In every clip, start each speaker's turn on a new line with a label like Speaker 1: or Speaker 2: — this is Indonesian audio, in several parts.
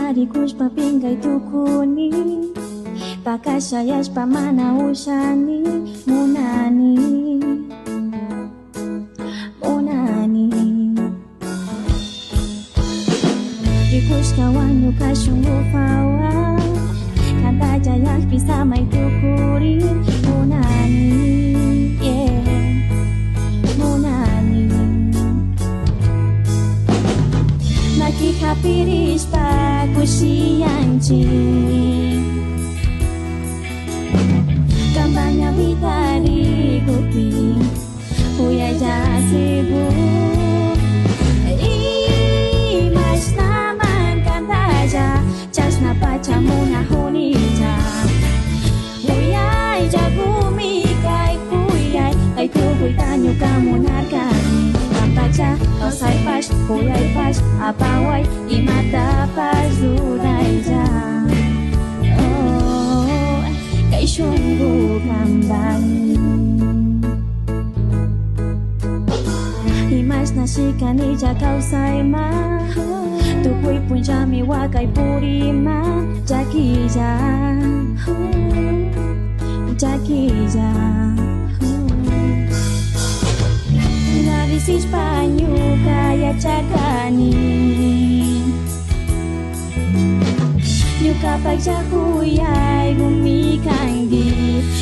Speaker 1: Harikus papingay tukuni Pakasayas pamanausani Munani Munani Rikus kawan yuka sungguh fawa Kanta jayas bisa may tukuri Munani yeah Munani Nakikapiris pa kusiyanchi Kampanya vitari gupi Puya jasibu Imas naman kantaja Jasna pachamuna hunija Huyay jagumi kay kuyay Kay tukoy tanyo kamunarkani Kampacha osay pas Huyay pas apaway Imata pas duday jang sungguh kambang Imas nasikan ija kau saima Tukui pun jami wakai purima Jakija Jakija Narisis panyu kaya cakani Nyuka pagjakuyay gumikanggi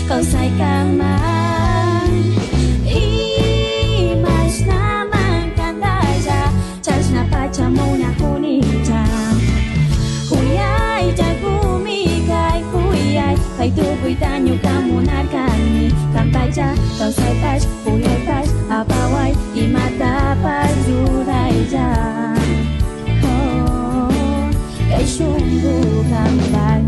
Speaker 1: Kau say kang man Imas naman kandaja Charles na pachamuna hunija Huyay jagumikay huyay Kay tukoy tanyo kamunarkani Kampaja kau say pas huyay pas Apaway imata pas duray jang Kay sungguh kambang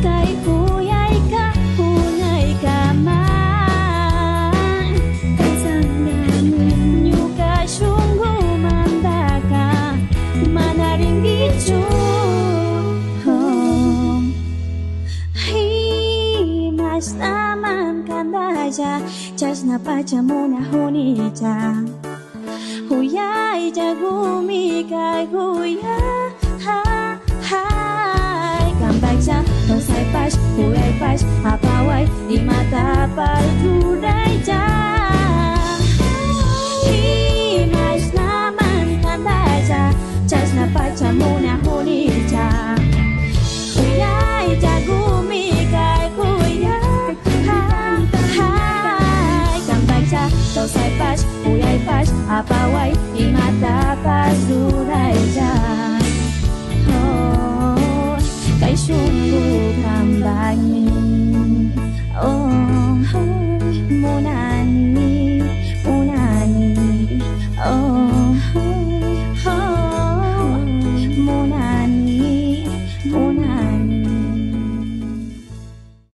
Speaker 1: Kay kuyay ka, hunay ka man Kay sanggamin nyo ka sungguh mandaka Manaring gicu Himas naman kandaja Jas na pachamuna hunija Huyay jagumi kay huyay Kampagsa tosay pas huyay pas Apaway di mata pal duday jang Imas naman kandaja Jas na pachamuna hunija Huyay jagumi kay huyay Kampagsa tosay pas huyay pas Apaway imata pas